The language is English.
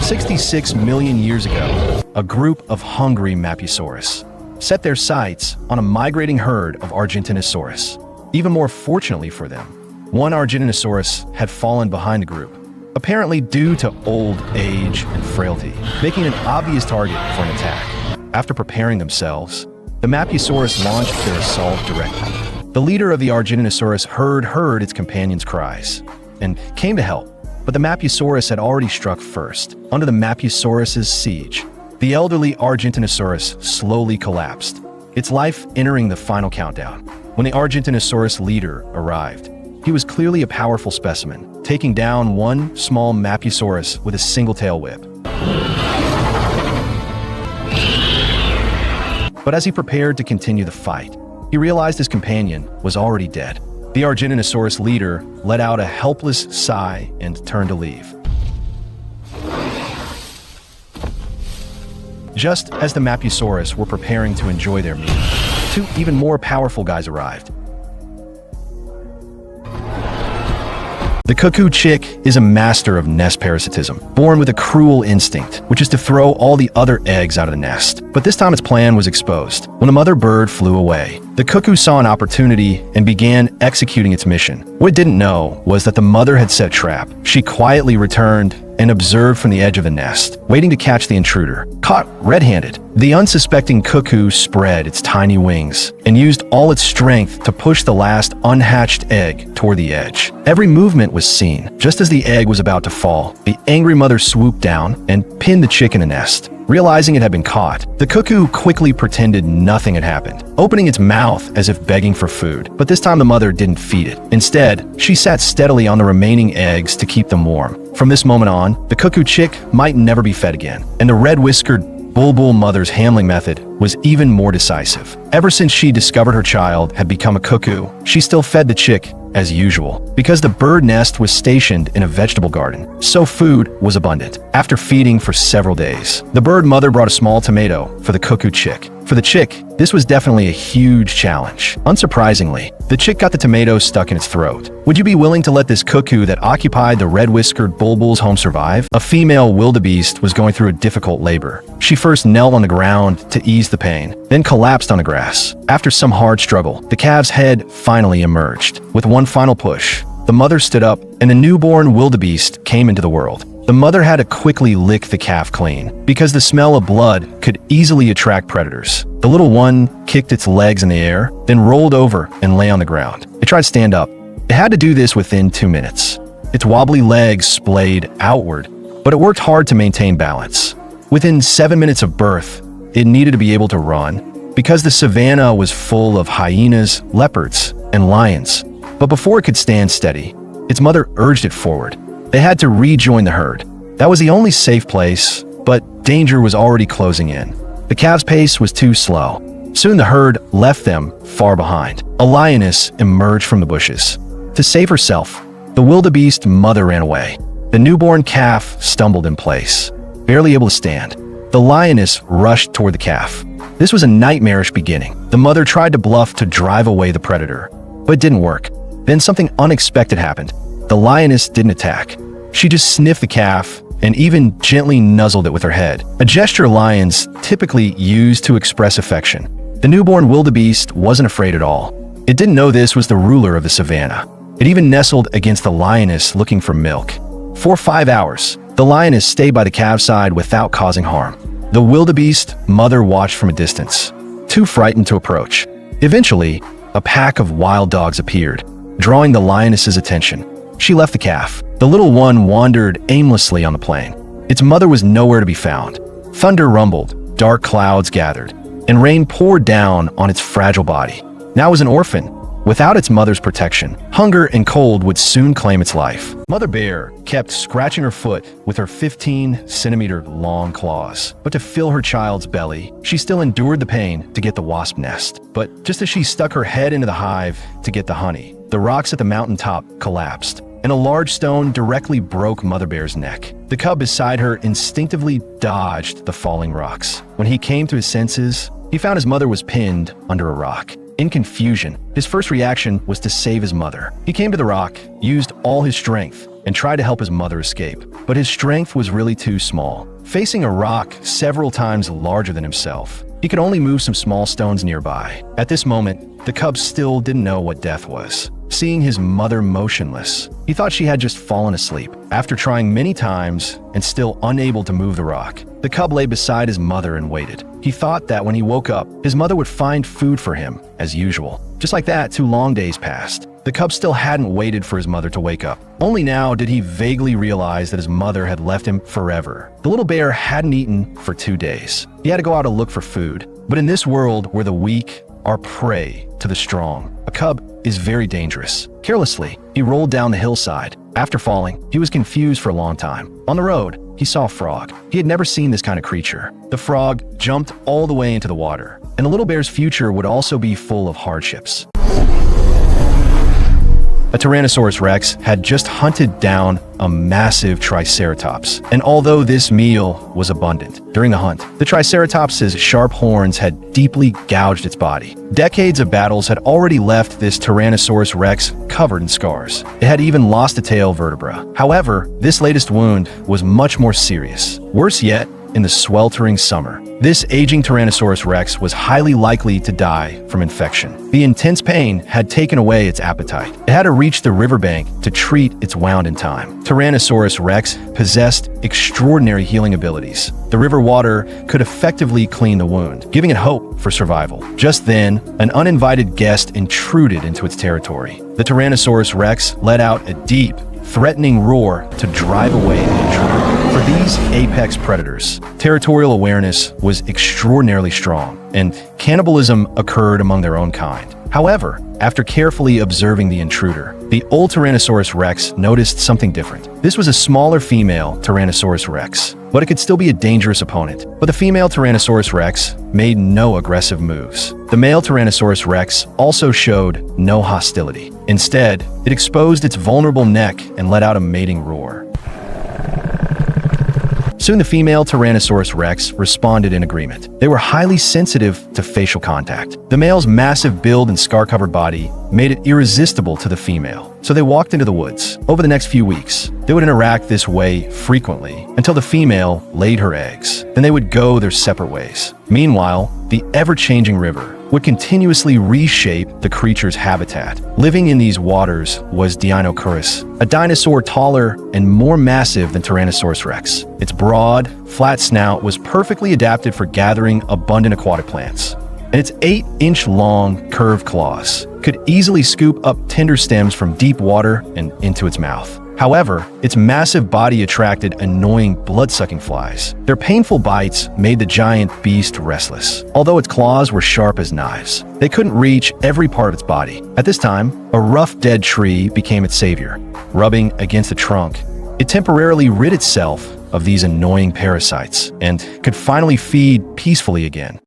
66 million years ago, a group of hungry Mapusaurus set their sights on a migrating herd of Argentinosaurus. Even more fortunately for them, one Argentinosaurus had fallen behind the group, apparently due to old age and frailty, making an obvious target for an attack. After preparing themselves, the Mapusaurus launched their assault directly. The leader of the Argentinosaurus heard its companions' cries and came to help, but the Mapusaurus had already struck first. Under the Mapusaurus's siege, the elderly Argentinosaurus slowly collapsed, its life entering the final countdown. When the Argentinosaurus leader arrived, he was clearly a powerful specimen, taking down one small Mapusaurus with a single tail whip. But as he prepared to continue the fight, he realized his companion was already dead. The Argentinosaurus leader let out a helpless sigh and turned to leave. Just as the Mapusaurus were preparing to enjoy their meal, two even more powerful guys arrived. The cuckoo chick is a master of nest parasitism, born with a cruel instinct, which is to throw all the other eggs out of the nest. But this time its plan was exposed. When the mother bird flew away, the cuckoo saw an opportunity and began executing its mission. What it didn't know was that the mother had set a trap. She quietly returned and observed from the edge of the nest, waiting to catch the intruder. Caught red-handed, the unsuspecting cuckoo spread its tiny wings and used all its strength to push the last unhatched egg toward the edge. Every movement was seen. Just as the egg was about to fall, the angry mother swooped down and pinned the chick in the nest. Realizing it had been caught, the cuckoo quickly pretended nothing had happened, opening its mouth as if begging for food. But this time the mother didn't feed it. Instead, she sat steadily on the remaining eggs to keep them warm. From this moment on, the cuckoo chick might never be fed again, and the red-whiskered Bulbul mother's handling method was even more decisive. Ever since she discovered her child had become a cuckoo, she still fed the chick as usual. Because the bird nest was stationed in a vegetable garden, so food was abundant. After feeding for several days, the bird mother brought a small tomato for the cuckoo chick. For the chick, this was definitely a huge challenge. Unsurprisingly, the chick got the tomato stuck in its throat. Would you be willing to let this cuckoo that occupied the red-whiskered Bulbul's home survive? A female wildebeest was going through a difficult labor. She first knelt on the ground to ease the pain, then collapsed on the grass. After some hard struggle, the calf's head finally emerged. With one final push, the mother stood up, and the newborn wildebeest came into the world. The mother had to quickly lick the calf clean, because the smell of blood could easily attract predators. The little one kicked its legs in the air, then rolled over and lay on the ground. It tried to stand up. It had to do this within 2 minutes. Its wobbly legs splayed outward, but it worked hard to maintain balance. Within 7 minutes of birth, it needed to be able to run, because the savannah was full of hyenas, leopards, and lions. But before it could stand steady, its mother urged it forward. They had to rejoin the herd. That was the only safe place, but danger was already closing in. The calf's pace was too slow. Soon the herd left them far behind. A lioness emerged from the bushes. To save herself, the wildebeest mother ran away. The newborn calf stumbled in place, barely able to stand. The lioness rushed toward the calf. This was a nightmarish beginning. The mother tried to bluff to drive away the predator, but it didn't work. Then something unexpected happened. The lioness didn't attack. She just sniffed the calf and even gently nuzzled it with her head, a gesture lions typically use to express affection. The newborn wildebeest wasn't afraid at all. It didn't know this was the ruler of the savannah. It even nestled against the lioness looking for milk. For 5 hours, the lioness stayed by the calf's side without causing harm. The wildebeest mother watched from a distance, too frightened to approach. Eventually, a pack of wild dogs appeared, drawing the lioness's attention. She left the calf. The little one wandered aimlessly on the plain. Its mother was nowhere to be found. Thunder rumbled, dark clouds gathered, and rain poured down on its fragile body. Now it was an orphan, without its mother's protection. Hunger and cold would soon claim its life. Mother bear kept scratching her foot with her 15-centimeter long claws. But to fill her child's belly, she still endured the pain to get the wasp nest. But just as she stuck her head into the hive to get the honey, the rocks at the mountaintop collapsed, and a large stone directly broke Mother Bear's neck. The cub beside her instinctively dodged the falling rocks. When he came to his senses, he found his mother was pinned under a rock. In confusion, his first reaction was to save his mother. He came to the rock, used all his strength, and tried to help his mother escape. but his strength was really too small. Facing a rock several times larger than himself, he could only move some small stones nearby. At this moment, the cub still didn't know what death was. Seeing his mother motionless, he thought she had just fallen asleep. After trying many times and still unable to move the rock, the cub lay beside his mother and waited. He thought that when he woke up, his mother would find food for him, as usual. Just like that, 2 long days passed. The cub still hadn't waited for his mother to wake up. Only now did he vaguely realize that his mother had left him forever. The little bear hadn't eaten for 2 days. He had to go out to look for food. But in this world where the weak are prey to the strong, a cub is very dangerous. Carelessly, he rolled down the hillside. After falling, he was confused for a long time. On the road, he saw a frog. He had never seen this kind of creature. The frog jumped all the way into the water, and the little bear's future would also be full of hardships. A Tyrannosaurus Rex had just hunted down a massive Triceratops, and although this meal was abundant, during the hunt, the Triceratops's sharp horns had deeply gouged its body. Decades of battles had already left this Tyrannosaurus Rex covered in scars. It had even lost a tail vertebra. However, this latest wound was much more serious. Worse yet, in the sweltering summer, this aging Tyrannosaurus Rex was highly likely to die from infection. The intense pain had taken away its appetite. It had to reach the riverbank to treat its wound in time. Tyrannosaurus Rex possessed extraordinary healing abilities. The river water could effectively clean the wound, giving it hope for survival. Just then, an uninvited guest intruded into its territory. The Tyrannosaurus Rex let out a deep, threatening roar to drive away the intruder. For these apex predators, territorial awareness was extraordinarily strong, and cannibalism occurred among their own kind. However, after carefully observing the intruder, the old Tyrannosaurus Rex noticed something different. This was a smaller female Tyrannosaurus Rex, but it could still be a dangerous opponent. But the female Tyrannosaurus Rex made no aggressive moves. The male Tyrannosaurus Rex also showed no hostility. Instead, it exposed its vulnerable neck and let out a mating roar. Soon the female Tyrannosaurus Rex responded in agreement. They were highly sensitive to facial contact. The male's massive build and scar-covered body made it irresistible to the female, so they walked into the woods. Over the next few weeks, they would interact this way frequently until the female laid her eggs. Then they would go their separate ways. Meanwhile, the ever-changing river would continuously reshape the creature's habitat. Living in these waters was Deinocheirus, a dinosaur taller and more massive than Tyrannosaurus Rex. Its broad, flat snout was perfectly adapted for gathering abundant aquatic plants, and its 8-inch-long curved claws could easily scoop up tender stems from deep water and into its mouth. However, its massive body attracted annoying blood-sucking flies. Their painful bites made the giant beast restless. Although its claws were sharp as knives, they couldn't reach every part of its body. At this time, a rough dead tree became its savior. Rubbing against the trunk, it temporarily rid itself of these annoying parasites and could finally feed peacefully again.